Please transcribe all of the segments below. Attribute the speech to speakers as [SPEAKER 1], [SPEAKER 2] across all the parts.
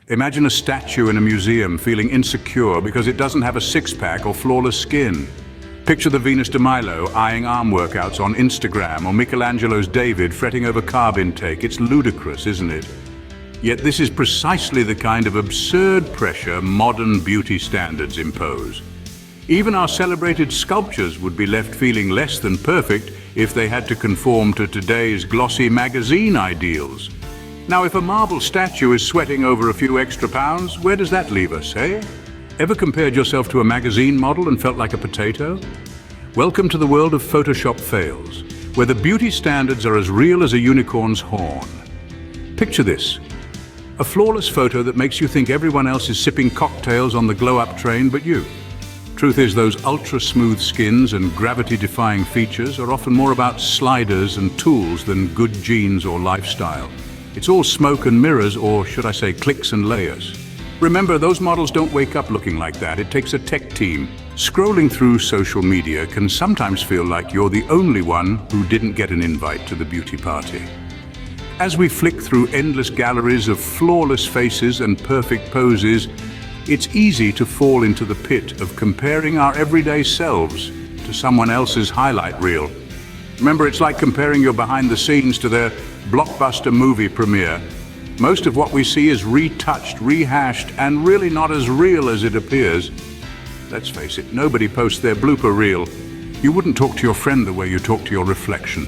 [SPEAKER 1] Imagine a statue in a museum feeling insecure because it doesn't have a six-pack or flawless skin. Picture the Venus de Milo eyeing arm workouts on Instagram, or Michelangelo's David fretting over carb intake. It's ludicrous, isn't it? Yet this is precisely the kind of absurd pressure modern beauty standards impose. Even our celebrated sculptures would be left feeling less than perfect if they had to conform to today's glossy magazine ideals. Now, if a marble statue is sweating over a few extra pounds, where does that leave us, eh? Ever compared yourself to a magazine model and felt like a potato? Welcome to the world of Photoshop fails, where the beauty standards are as real as a unicorn's horn. Picture this: a flawless photo that makes you think everyone else is sipping cocktails on the glow-up train but you. Truth is, those ultra-smooth skins and gravity-defying features are often more about sliders and tools than good genes or lifestyle. It's all smoke and mirrors, or should I say clicks and layers. Remember, those models don't wake up looking like that. It takes a tech team. Scrolling through social media can sometimes feel like you're the only one who didn't get an invite to the beauty party. As we flick through endless galleries of flawless faces and perfect poses, it's easy to fall into the pit of comparing our everyday selves to someone else's highlight reel. Remember, it's like comparing your behind the scenes to their blockbuster movie premiere. Most of what we see is retouched, rehashed, and really not as real as it appears. Let's face it, nobody posts their blooper reel. You wouldn't talk to your friend the way you talk to your reflection.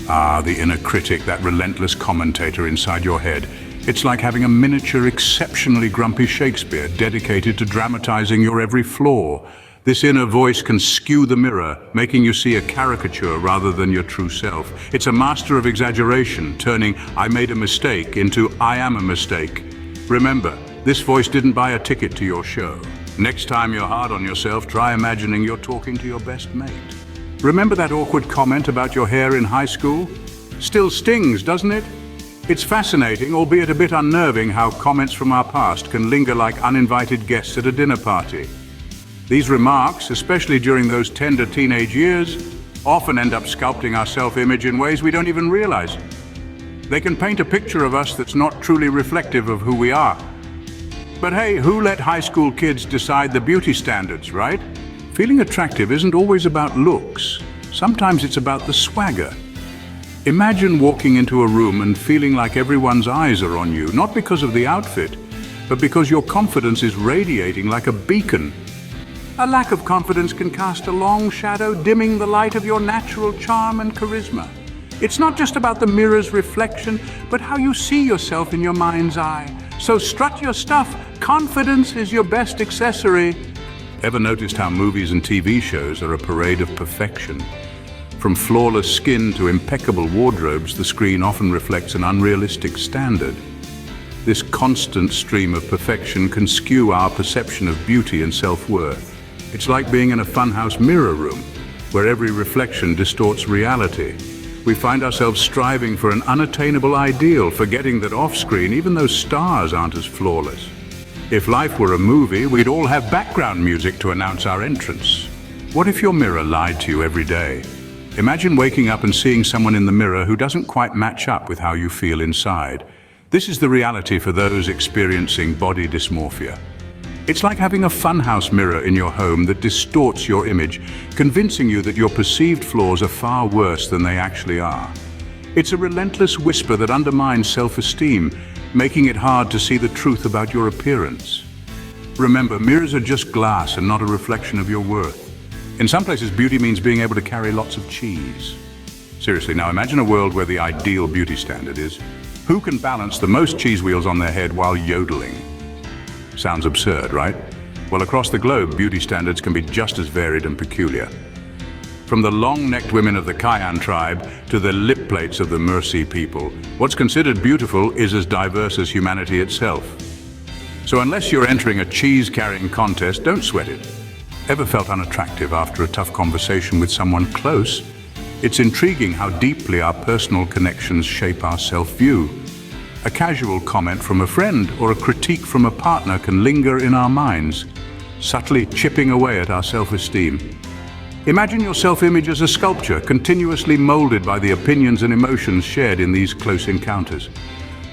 [SPEAKER 1] Ah, the inner critic, that relentless commentator inside your head. It's like having a miniature, exceptionally grumpy Shakespeare dedicated to dramatizing your every flaw. This inner voice can skew the mirror, making you see a caricature rather than your true self. It's a master of exaggeration, turning "I made a mistake" into "I am a mistake." Remember, this voice didn't buy a ticket to your show. Next time you're hard on yourself, try imagining you're talking to your best mate. Remember that awkward comment about your hair in high school? Still stings, doesn't it? It's fascinating, albeit a bit unnerving, how comments from our past can linger like uninvited guests at a dinner party. These remarks, especially during those tender teenage years, often end up sculpting our self-image in ways we don't even realize. They can paint a picture of us that's not truly reflective of who we are. But hey, who let high school kids decide the beauty standards, right? Feeling attractive isn't always about looks. Sometimes it's about the swagger. Imagine walking into a room and feeling like everyone's eyes are on you, not because of the outfit, but because your confidence is radiating like a beacon. A lack of confidence can cast a long shadow, dimming the light of your natural charm and charisma. It's not just about the mirror's reflection, but how you see yourself in your mind's eye. So strut your stuff. Confidence is your best accessory. Ever noticed how movies and TV shows are a parade of perfection? From flawless skin to impeccable wardrobes, the screen often reflects an unrealistic standard. This constant stream of perfection can skew our perception of beauty and self-worth. It's like being in a funhouse mirror room, where every reflection distorts reality. We find ourselves striving for an unattainable ideal, forgetting that off-screen, even those stars aren't as flawless. If life were a movie, we'd all have background music to announce our entrance. What if your mirror lied to you every day? Imagine waking up and seeing someone in the mirror who doesn't quite match up with how you feel inside. This is the reality for those experiencing body dysmorphia. It's like having a funhouse mirror in your home that distorts your image, convincing you that your perceived flaws are far worse than they actually are. It's a relentless whisper that undermines self-esteem, making it hard to see the truth about your appearance. Remember, mirrors are just glass and not a reflection of your worth. In some places, beauty means being able to carry lots of cheese. Seriously, now imagine a world where the ideal beauty standard is, who can balance the most cheese wheels on their head while yodeling? Sounds absurd, right? Well, across the globe, beauty standards can be just as varied and peculiar. From the long-necked women of the Cayenne tribe to the lip plates of the Mersey people, what's considered beautiful is as diverse as humanity itself. So unless you're entering a cheese-carrying contest, don't sweat it. Ever felt unattractive after a tough conversation with someone close? It's intriguing how deeply our personal connections shape our self-view. A casual comment from a friend or a critique from a partner can linger in our minds, subtly chipping away at our self-esteem. Imagine your self-image as a sculpture, continuously molded by the opinions and emotions shared in these close encounters.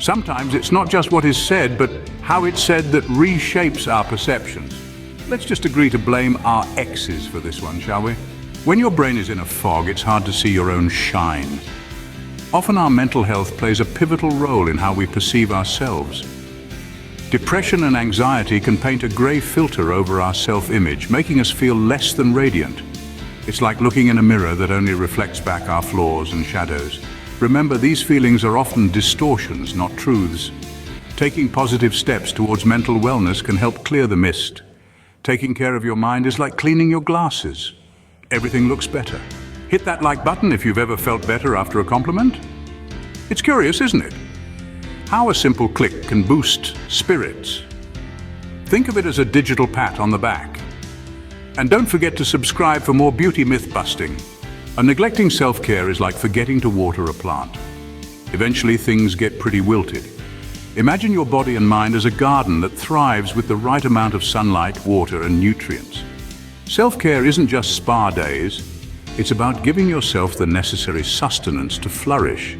[SPEAKER 1] Sometimes it's not just what is said, but how it's said that reshapes our perceptions. Let's just agree to blame our exes for this one, shall we? When your brain is in a fog, it's hard to see your own shine. Often our mental health plays a pivotal role in how we perceive ourselves. Depression and anxiety can paint a grey filter over our self-image, making us feel less than radiant. It's like looking in a mirror that only reflects back our flaws and shadows. Remember, these feelings are often distortions, not truths. Taking positive steps towards mental wellness can help clear the mist. Taking care of your mind is like cleaning your glasses. Everything looks better. Hit that like button if you've ever felt better after a compliment. It's curious, isn't it? How a simple click can boost spirits. Think of it as a digital pat on the back. And don't forget to subscribe for more beauty myth busting. Neglecting self-care is like forgetting to water a plant. Eventually things get pretty wilted. Imagine your body and mind as a garden that thrives with the right amount of sunlight, water, and nutrients. Self-care isn't just spa days. It's about giving yourself the necessary sustenance to flourish.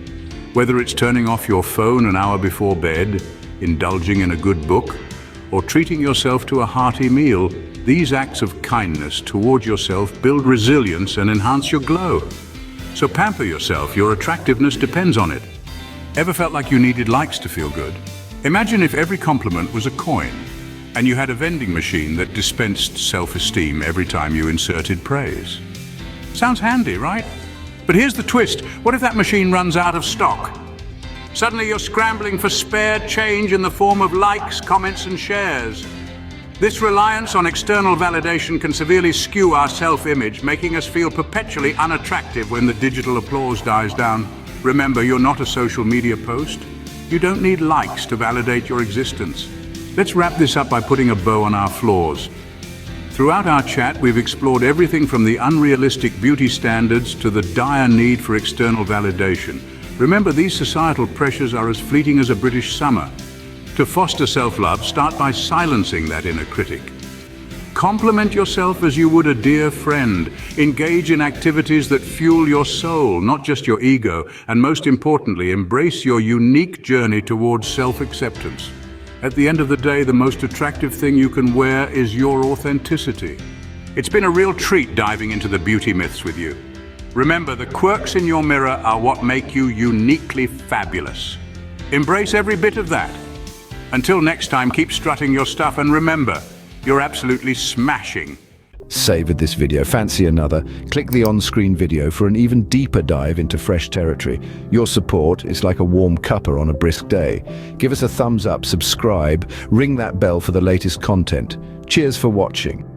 [SPEAKER 1] Whether it's turning off your phone an hour before bed, indulging in a good book, or treating yourself to a hearty meal, these acts of kindness toward yourself build resilience and enhance your glow. So pamper yourself, your attractiveness depends on it. Ever felt like you needed likes to feel good? Imagine if every compliment was a coin, and you had a vending machine that dispensed self-esteem every time you inserted praise. Sounds handy, right? But here's the twist. What if that machine runs out of stock? Suddenly you're scrambling for spare change in the form of likes, comments, and shares. This reliance on external validation can severely skew our self-image, making us feel perpetually unattractive when the digital applause dies down. Remember, you're not a social media post. You don't need likes to validate your existence. Let's wrap this up by putting a bow on our flaws. Throughout our chat, we've explored everything from the unrealistic beauty standards to the dire need for external validation. Remember, these societal pressures are as fleeting as a British summer. To foster self-love, start by silencing that inner critic. Compliment yourself as you would a dear friend. Engage in activities that fuel your soul, not just your ego. And most importantly, embrace your unique journey towards self-acceptance. At the end of the day, the most attractive thing you can wear is your authenticity. It's been a real treat diving into the beauty myths with you. Remember, the quirks in your mirror are what make you uniquely fabulous. Embrace every bit of that. Until next time, keep strutting your stuff, and remember, you're absolutely smashing.
[SPEAKER 2] Savored this video? Fancy another? Click the on-screen video for an even deeper dive into fresh territory. Your support is like a warm cuppa on a brisk day. Give us a thumbs up, subscribe, ring that bell for the latest content. Cheers for watching.